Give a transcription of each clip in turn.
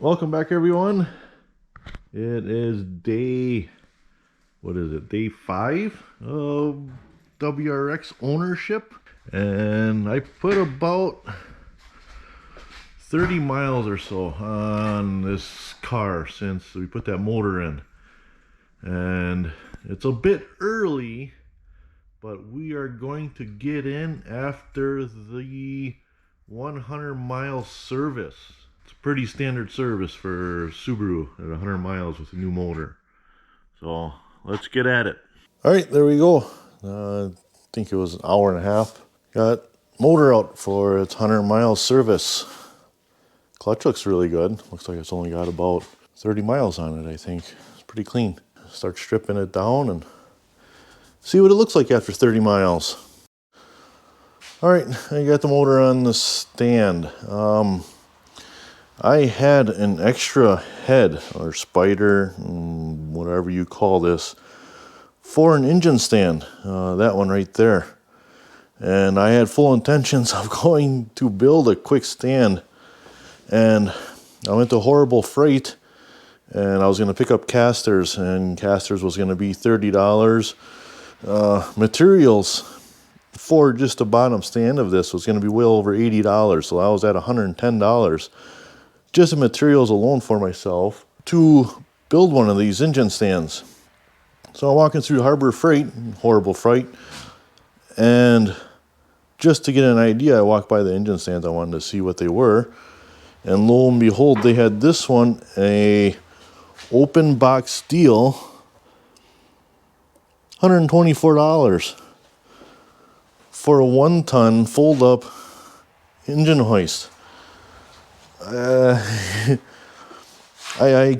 Welcome back, everyone. It is day, what is it, day 5 of WRX ownership. And I put about 30 miles or so on this car since we put that motor in. And it's a bit early, but we are going to get in after the 100-mile service. It's a pretty standard service for Subaru at 100 miles with a new motor. So let's get at it. All right, there we go. I think it was an hour and a half. Got motor out for its 100-mile service. Clutch looks really good. Looks like it's only got about 30 miles on it, I think. It's pretty clean. Start stripping it down and see what it looks like after 30 miles. All right, I got the motor on the stand. I had an extra head or spider, whatever you call this, for an engine stand, that one right there. And I had full intentions of going to build a quick stand. And I went to Horrible Freight, and I was going to pick up casters, and casters was going to be $30. Materials for just the bottom stand of this was going to be well over $80. So I was at $110. Just the materials alone for myself to build one of these engine stands. So I'm walking through Horrible Freight, and just to get an idea, I walked by the engine stands. I wanted to see what they were, and lo and behold, they had this one, a open box steel, $124 for a 1-ton fold-up engine hoist. I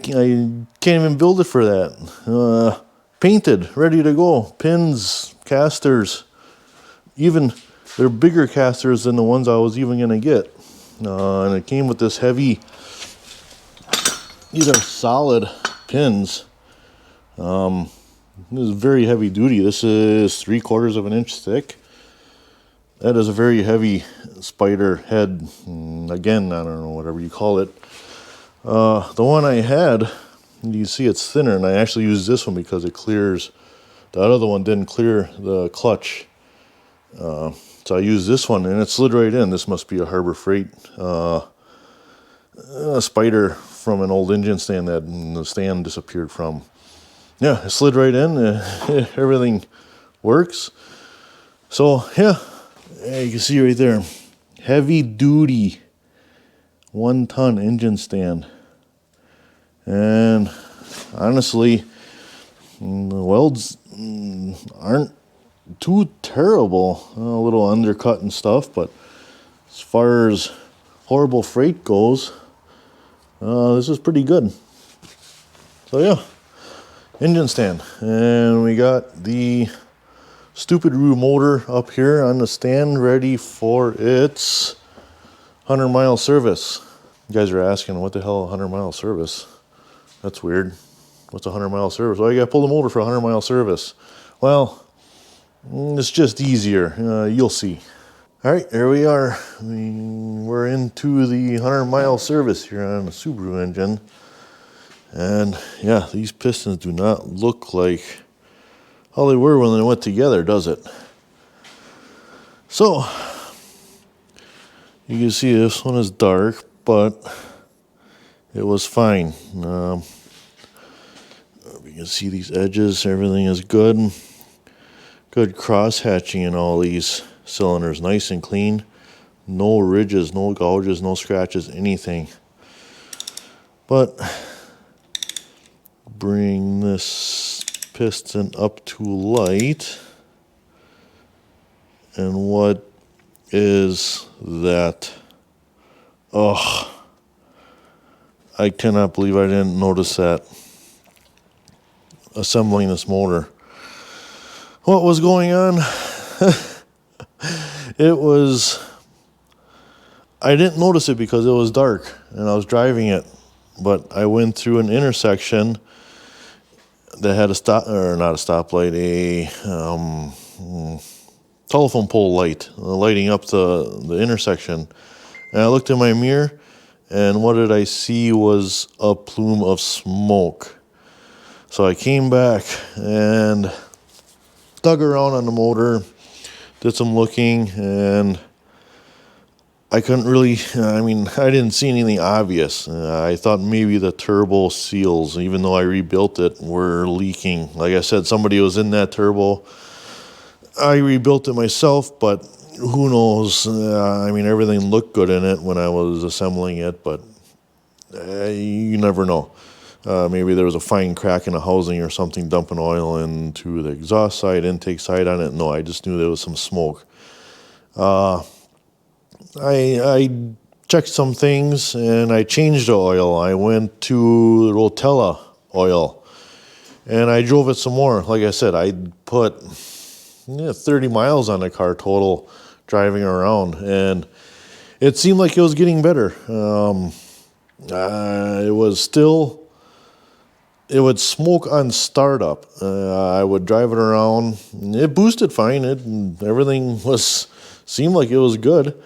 can't even build it for that. Painted, ready to go. Pins, casters, even they're bigger casters than the ones I was even gonna get. And it came with this heavy, these are solid pins. This is very heavy duty. This is 3/4 of an inch thick. That is a very heavy spider head. Again, I don't know, whatever you call it. The one I had, you see it's thinner, and I actually used this one because it clears. The other one didn't clear the clutch. So I used this one, and it slid right in. This must be a Harbor Freight spider from an old engine stand that the stand disappeared from. Yeah, it slid right in. Everything works. So, yeah. You can see right there, heavy duty 1-ton engine stand. And honestly, the welds aren't too terrible. A little undercut and stuff, but as far as Horrible Freight goes, this is pretty good. So yeah, engine stand. And we got the Subaru motor up here on the stand, ready for its 100-mile service. You guys are asking, what the hell, 100-mile service? That's weird. What's a 100-mile service? Well, you gotta pull the motor for a 100-mile service. Well, it's just easier. You'll see. All right, there we are. We're into the 100-mile service here on the Subaru engine. And yeah, these pistons do not look like how they were when they went together, does it? So, you can see this one is dark, but it was fine. You can see these edges, everything is good. Good cross hatching in all these cylinders, nice and clean. No ridges, no gouges, no scratches, anything. But bring this piston up to light, and what is that? Oh, I cannot believe I didn't notice that assembling this motor. What was going on? I didn't notice it because it was dark and I was driving it, but I went through an intersection that had a stoplight, a telephone pole light lighting up the intersection. And I looked in my mirror, and what did I see was a plume of smoke. So I came back and dug around on the motor, did some looking, and I couldn't really, I didn't see anything obvious. I thought maybe the turbo seals, even though I rebuilt it, were leaking. Like I said, somebody was in that turbo. I rebuilt it myself, but who knows? Everything looked good in it when I was assembling it, but you never know. Maybe there was a fine crack in the housing or something dumping oil into the exhaust side, intake side on it. No, I just knew there was some smoke. I checked some things and I changed the oil. I went to Rotella oil and I drove it some more. Like I said, I put 30 miles on the car total driving around, and it seemed like it was getting better. It would smoke on startup. I would drive it around. It boosted fine. Everything seemed like it was good.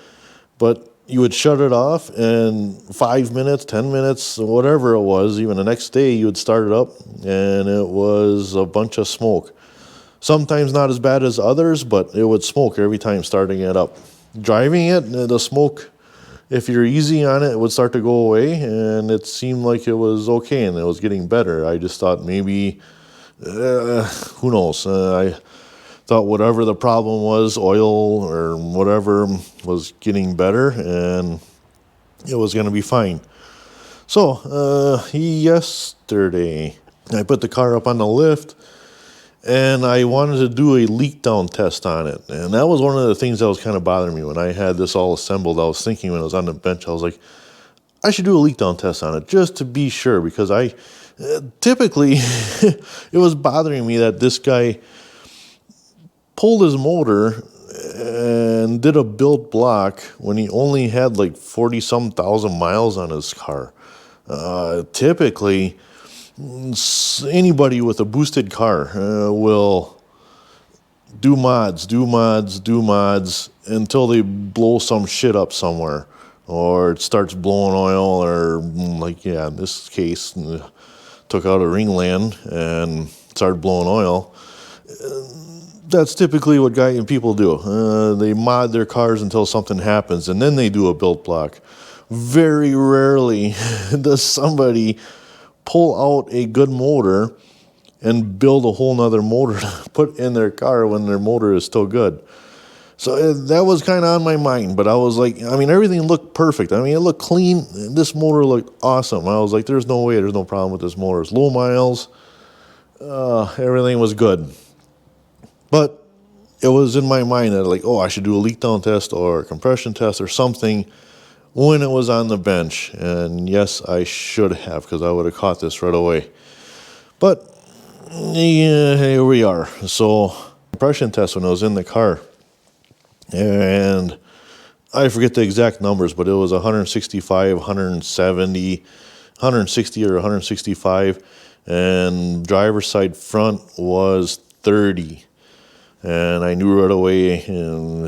But you would shut it off, and 5 minutes, 10 minutes, whatever it was, even the next day, you would start it up, and it was a bunch of smoke. Sometimes not as bad as others, but it would smoke every time starting it up. Driving it, the smoke, if you're easy on it, it would start to go away, and it seemed like it was okay, and it was getting better. I just thought maybe, who knows, I thought whatever the problem was, oil or whatever, was getting better and it was going to be fine. So yesterday I put the car up on the lift and I wanted to do a leak down test on it. And that was one of the things that was kind of bothering me when I had this all assembled. I was thinking when I was on the bench, I was like, I should do a leak down test on it just to be sure, because I typically it was bothering me that this guy pulled his motor and did a build block when he only had like 40-some thousand miles on his car. Typically, anybody with a boosted car will do mods until they blow some shit up somewhere, or it starts blowing oil, or in this case, took out a ringland and started blowing oil. That's typically what people do. They mod their cars until something happens, and then they do a build block. Very rarely does somebody pull out a good motor and build a whole nother motor to put in their car when their motor is still good. So that was kind of on my mind, but I was like, everything looked perfect. It looked clean. This motor looked awesome. I was like, there's no problem with this motor. It's low miles. Everything was good. But it was in my mind that I should do a leak down test or a compression test or something when it was on the bench. And yes, I should have, because I would have caught this right away. But yeah, here we are. So compression test when I was in the car, and I forget the exact numbers, but it was 165, 170, 160 or 165, and driver's side front was 30. And I knew right away, and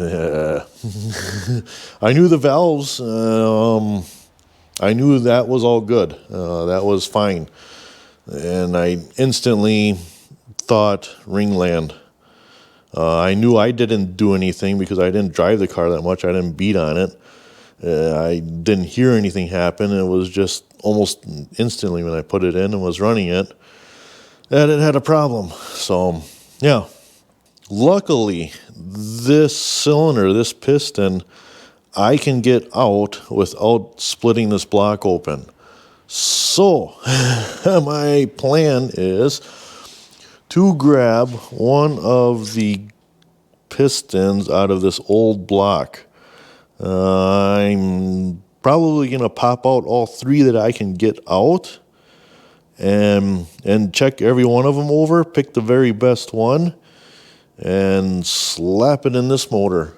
I knew the valves. I knew that was all good. That was fine. And I instantly thought ringland. I knew I didn't do anything because I didn't drive the car that much. I didn't beat on it. I didn't hear anything happen. It was just almost instantly when I put it in and was running it that it had a problem. So, yeah. Luckily, this cylinder, this piston, I can get out without splitting this block open. So, my plan is to grab one of the pistons out of this old block. I'm probably going to pop out all three that I can get out and check every one of them over, pick the very best one, and slap it in this motor.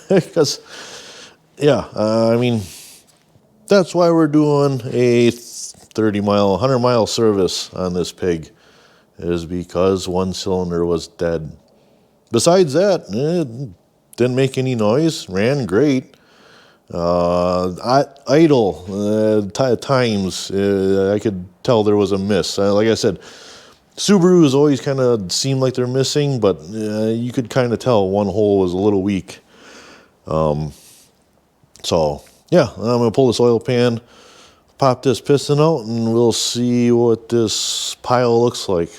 Because, that's why we're doing a 30-mile, 100-mile service on this pig, is because one cylinder was dead. Besides that, it didn't make any noise, ran great. Idle times, I could tell there was a miss. Like I said, Subarus always kind of seem like they're missing, but you could kind of tell one hole was a little weak. So yeah, I'm gonna pull this oil pan, pop this piston out, and we'll see what this pile looks like.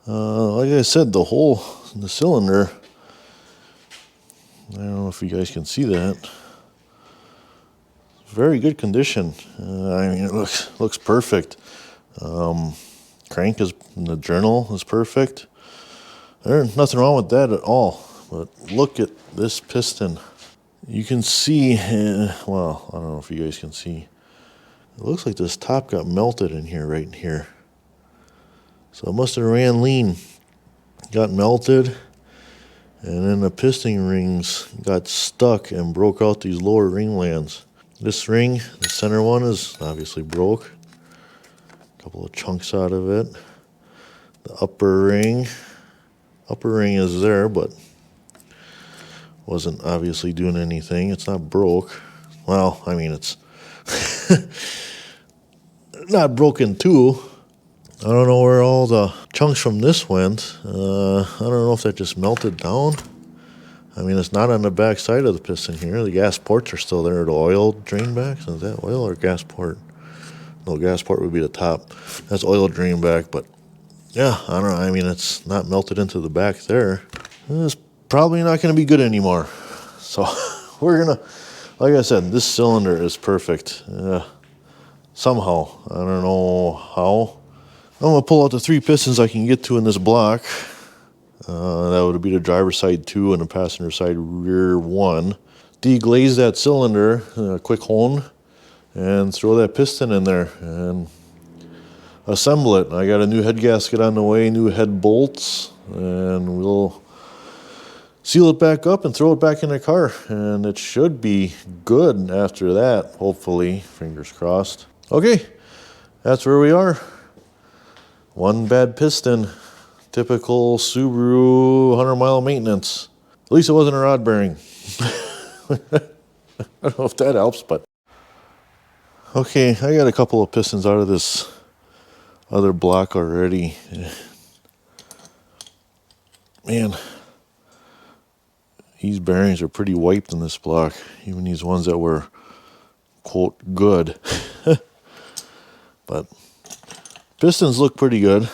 Like I said, the hole in the cylinder, I don't know if you guys can see that. Very good condition. I mean, it looks perfect. Crank is in the journal is perfect. There's nothing wrong with that at all. But look at this piston. You can see, well, I don't know if you guys can see. It looks like this top got melted in here, right in here. So it must have ran lean, got melted, and then the piston rings got stuck and broke out these lower ring lands. This ring, the center one, is obviously broke. A couple of chunks out of it. The upper ring is there, but wasn't obviously doing anything. It's not broke. Well, I mean, it's not broken too. I don't know where all the chunks from this went. I don't know if that just melted down. I mean, it's not on the back side of the piston here. The gas ports are still there. The oil drain back. Is that oil or gas port? No, gas port would be the top. That's oil drain back. But yeah, I don't know. I mean, it's not melted into the back there. It's probably not going to be good anymore. So we're going to, like I said, this cylinder is perfect. Somehow. I don't know how. I'm going to pull out the 3 pistons I can get to in this block. That would be the driver's side 2 and the passenger side rear 1. Deglaze that cylinder, quick hone, and throw that piston in there and assemble it. I got a new head gasket on the way, new head bolts, and we'll seal it back up and throw it back in the car. And it should be good after that, hopefully, fingers crossed. Okay, that's where we are. One bad piston. Typical Subaru 100-mile maintenance. At least it wasn't a rod bearing. I don't know if that helps, but... Okay, I got a couple of pistons out of this other block already. Man, these bearings are pretty wiped in this block. Even these ones that were, quote, good. But pistons look pretty good.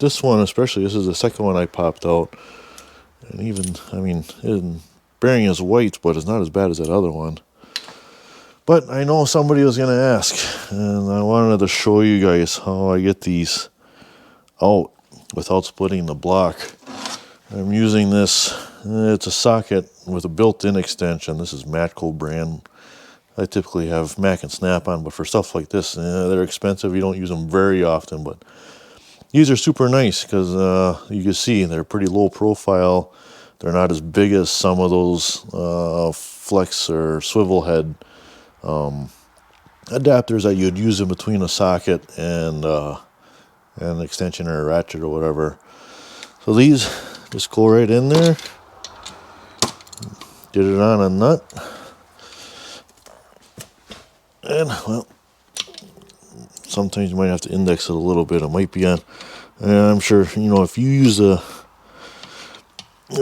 This one especially, this is the second one I popped out. And even, I mean, bearing is white, but it's not as bad as that other one. But I know somebody was going to ask, and I wanted to show you guys how I get these out without splitting the block. I'm using this, it's a socket with a built-in extension. This is Matco brand. I typically have Mac and Snap-on, but for stuff like this, they're expensive. You don't use them very often, but these are super nice because you can see they're pretty low profile. They're not as big as some of those flex or swivel head adapters that you'd use in between a socket and an extension or a ratchet or whatever. So these just go right in there. Get it on a nut. And, well, sometimes you might have to index it a little bit. It might be on. And I'm sure, if you use a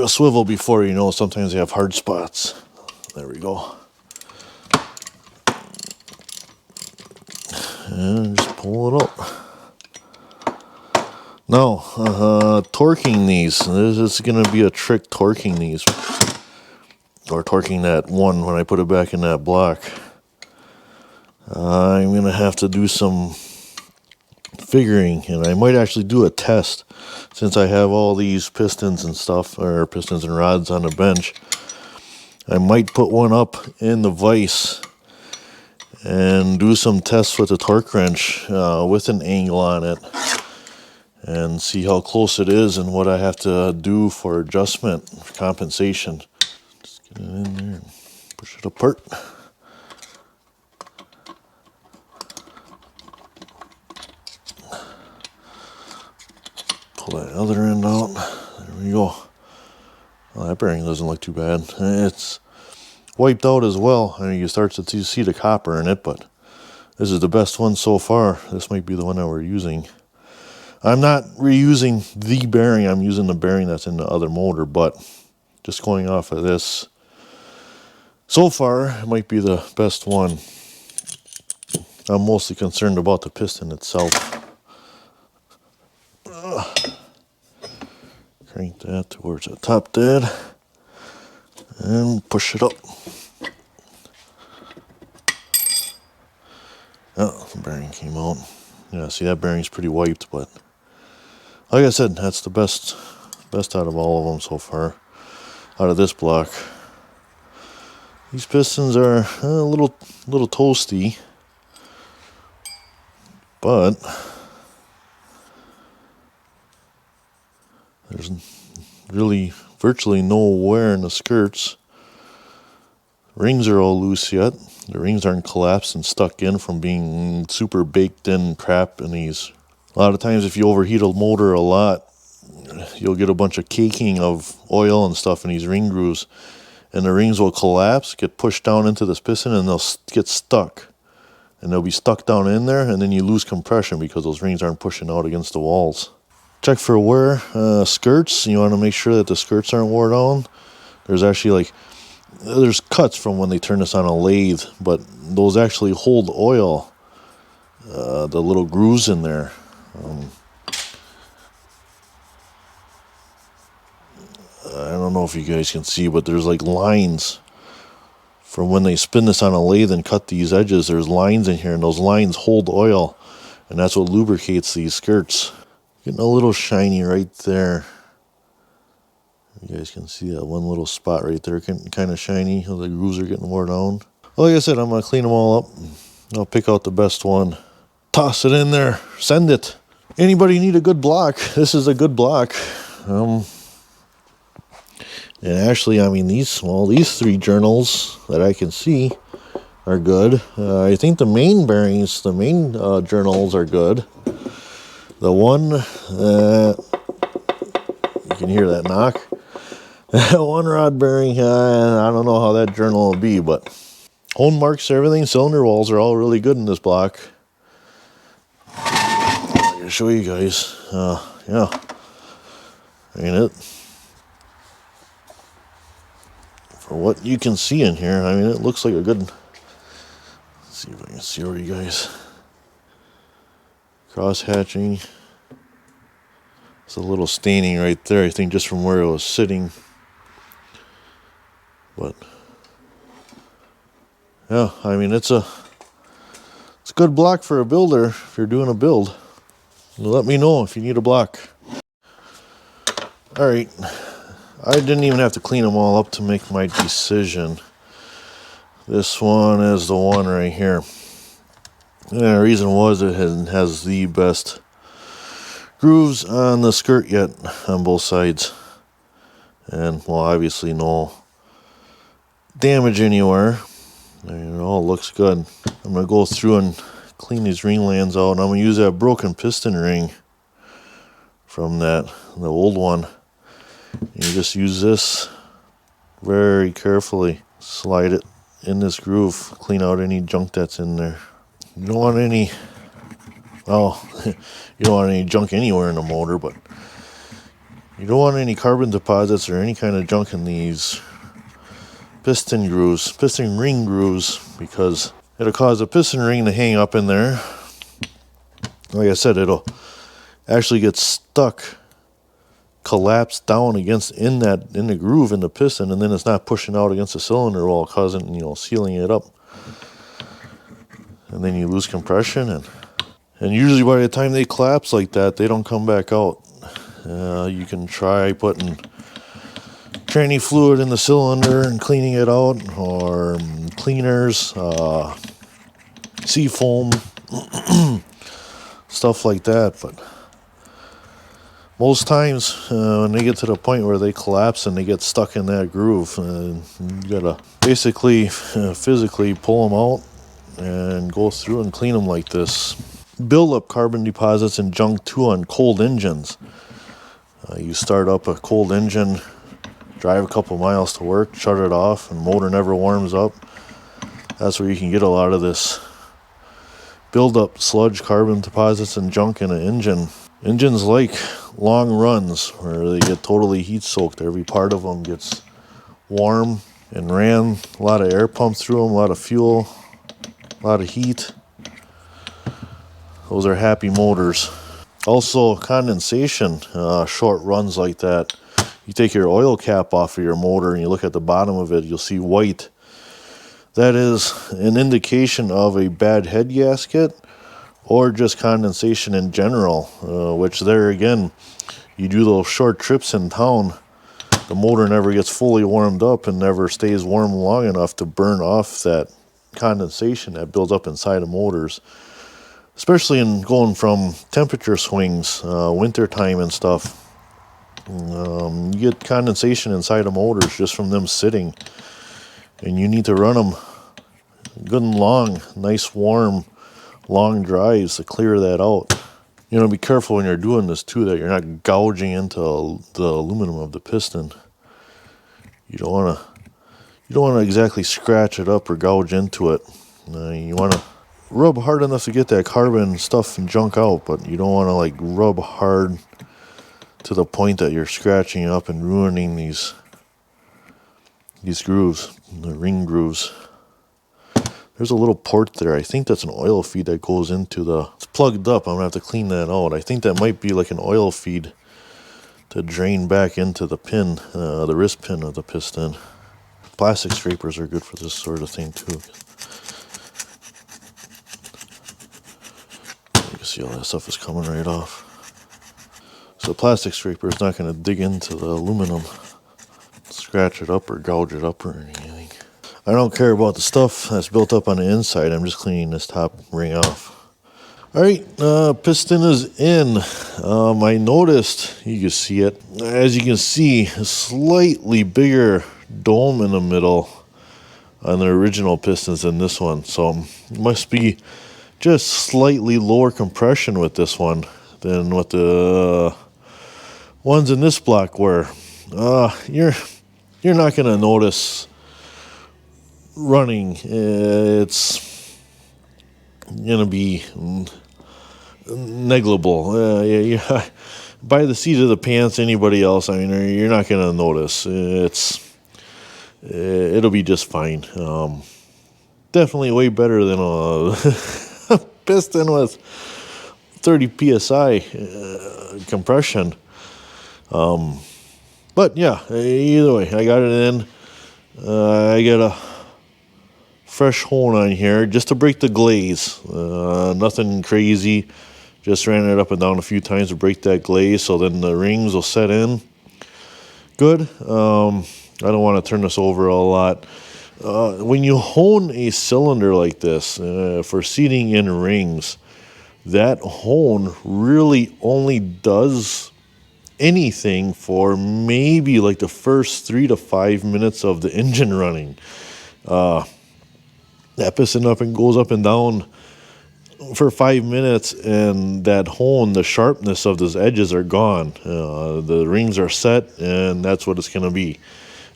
swivel before, sometimes they have hard spots. There we go. And just pull it up. Now, torquing these. This is going to be a trick torquing these. Or torquing that one when I put it back in that block. I'm going to have to do some figuring, and I might actually do a test since I have all these pistons and stuff, or pistons and rods on the bench. I might put one up in the vise and do some tests with a torque wrench with an angle on it and see how close it is and what I have to do for adjustment, for compensation. Just get it in there and push it apart. Pull that other end out. There we go. Well, that bearing doesn't look too bad. It's wiped out as well. I mean, you start to see the copper in it, but this is the best one so far. This might be the one that we're using. I'm not reusing the bearing. I'm using the bearing that's in the other motor, but just going off of this, so far, it might be the best one. I'm mostly concerned about the piston itself. Crank that towards the top dead and push it up. Oh, the bearing came out. Yeah, see, that bearing's pretty wiped, but like I said, that's the best out of all of them so far, out of this block. These pistons are a little toasty, but there's really virtually no wear in the skirts. Rings are all loose yet. The rings aren't collapsed and stuck in from being super baked in crap in these. A lot of times if you overheat a motor a lot, you'll get a bunch of caking of oil and stuff in these ring grooves, and the rings will collapse, get pushed down into this piston, and they'll get stuck. And they'll be stuck down in there, and then you lose compression because those rings aren't pushing out against the walls. Check for wear. Skirts, you want to make sure that the skirts aren't wore down. There's actually there's cuts from when they turn this on a lathe, but those actually hold oil, the little grooves in there. I don't know if you guys can see, but there's like lines from when they spin this on a lathe and cut these edges. There's lines in here, and those lines hold oil, and that's what lubricates these skirts. Getting a little shiny right there. You guys can see that one little spot right there, kind of shiny. The grooves are getting wore down. Like I said, I'm going to clean them all up. I'll pick out the best one. Toss it in there. Send it. Anybody need a good block? This is a good block. And actually, I mean, these three journals that I can see are good. I think the main bearings, the main journals are good. The one, you can hear that knock. One rod bearing, I don't know how that journal will be, but hone marks, everything, cylinder walls are all really good in this block. I'm going to show you guys. Yeah. Ain't it? For what you can see in here, I mean, it looks like a good... Let's see if I can see where you guys... Cross hatching. It's a little staining right there, I think, just from where it was sitting. But yeah, I mean, it's a good block for a builder if you're doing a build. Let me know if you need a block. All right, I didn't even have to clean them all up to make my decision. This one is the one right here. And the reason was it has the best grooves on the skirt yet on both sides. And, well, obviously no damage anywhere. I mean, it all looks good. I'm going to go through and clean these ring lands out. And I'm going to use that broken piston ring from the old one. You just use this very carefully. Slide it in this groove. Clean out any junk that's in there. You don't want any, well, you don't want any junk anywhere in the motor, but you don't want any carbon deposits or any kind of junk in these piston grooves, piston ring grooves, because it'll cause a piston ring to hang up in there. Like I said, it'll actually get stuck, collapsed down against in the groove in the piston, and then it's not pushing out against the cylinder wall, causing, sealing it up. And then you lose compression, and usually by the time they collapse like that, they don't come back out. You can try putting tranny fluid in the cylinder and cleaning it out, or cleaners, seafoam, stuff like that. But most times when they get to the point where they collapse and they get stuck in that groove, you gotta basically physically pull them out and go through and clean them like this. Build up carbon deposits and junk too on cold engines. You start up a cold engine drive a couple miles to work, shut it off, and motor never warms up. That's where you can get a lot of this build up sludge, carbon deposits, and junk in an engine. Engines like long runs where they get totally heat soaked. Every part of them gets warm and ran. A lot of air pumped through them, a lot of fuel, a lot of heat. Those are happy motors. Also, condensation, short runs like that. You take your oil cap off of your motor and you look at the bottom of it, you'll see white. That is an indication of a bad head gasket or just condensation in general, which there again, you do those short trips in town, the motor never gets fully warmed up and never stays warm long enough to burn off that condensation that builds up inside of motors. Especially in going from temperature swings, winter time and stuff. You get condensation inside of motors just from them sitting. And you need to run them good and long, nice warm, long drives to clear that out. You know, be careful when you're doing this too, that you're not gouging into the aluminum of the piston. You don't want to exactly scratch it up or gouge into it. You want to rub hard enough to get that carbon stuff and junk out, but you don't want to like rub hard to the point that you're scratching up and ruining these grooves, the ring grooves. There's a little port there. I think that's an oil feed that goes into it's plugged up. I'm gonna have to clean that out. I think that might be like an oil feed to drain back into the pin, the wrist pin of the piston. Plastic scrapers are good for this sort of thing too. You can see all that stuff is coming right off. So the plastic scraper is not going to dig into the aluminum, scratch it up or gouge it up or anything. I don't care about the stuff that's built up on the inside. I'm just cleaning this top ring off. All right, piston is in. I noticed, you can see it, as you can see, a slightly bigger dome in the middle on the original pistons than this one. So it must be just slightly lower compression with this one than what the ones in this block were. You're not going to notice running. It's going to be negligible. Yeah, by the seat of the pants, anybody else, I mean, you're not going to notice. It'll be just fine. Definitely way better than a piston with 30 psi compression. But yeah, either way, I got it in. I got a fresh hone on here just to break the glaze. Nothing crazy. Just ran it up and down a few times to break that glaze, so then the rings will set in good. I don't want to turn this over a lot. When you hone a cylinder like this for seating in rings, that hone really only does anything for maybe like the first 3 to 5 minutes of the engine running. That piston up and goes up and down for 5 minutes, and that hone, the sharpness of those edges are gone. The rings are set, and that's what it's going to be.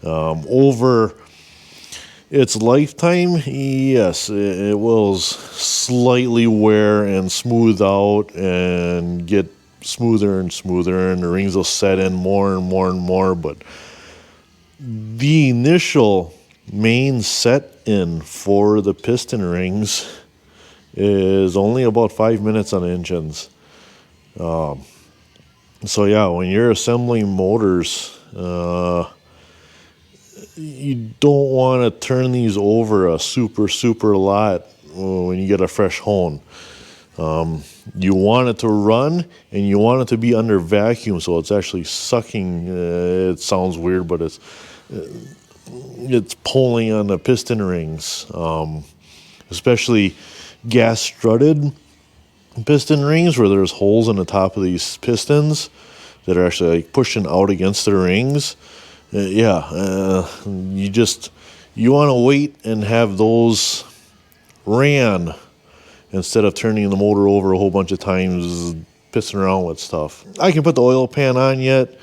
Over its lifetime, yes, it will slightly wear and smooth out and get smoother and smoother, and the rings will set in more and more and more. But the initial main set in for the piston rings is only about 5 minutes on engines. So yeah, when you're assembling motors, you don't want to turn these over a super lot when you get a fresh hone. You want it to run, and you want it to be under vacuum, so it's actually sucking. It sounds weird, but it's pulling on the piston rings, especially gas strutted piston rings where there's holes in the top of these pistons that are actually like pushing out against the rings. You want to wait and have those ran instead of turning the motor over a whole bunch of times, pissing around with stuff. I can put the oil pan on yet.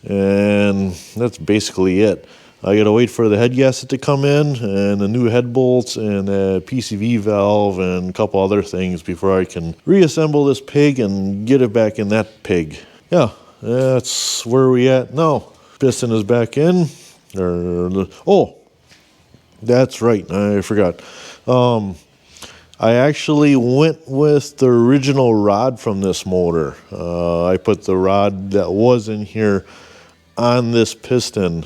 and that's basically it. I gotta wait for the head gasket to come in and the new head bolts and a PCV valve and a couple other things before I can reassemble this pig and get it back in that pig. Yeah, that's where we at now. Piston is back in. Oh, that's right, I forgot. I actually went with the original rod from this motor. I put the rod that was in here on this piston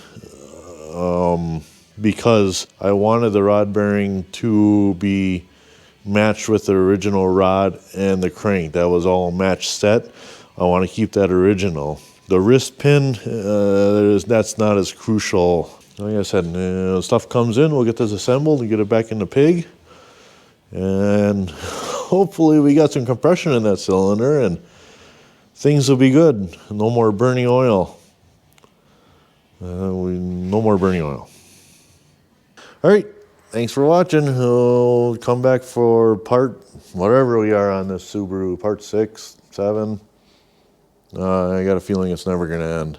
because I wanted the rod bearing to be matched with the original rod and the crank. That was all match set. I want to keep that original. The wrist pin, that's not as crucial. Like I said, stuff comes in, we'll get this assembled and get it back in the pig. And hopefully we got some compression in that cylinder and things will be good. No more burning oil. No more burning oil. All right, thanks for watching. We'll come back for part whatever we are on this Subaru, part 6, 7. I got a feeling it's never going to end.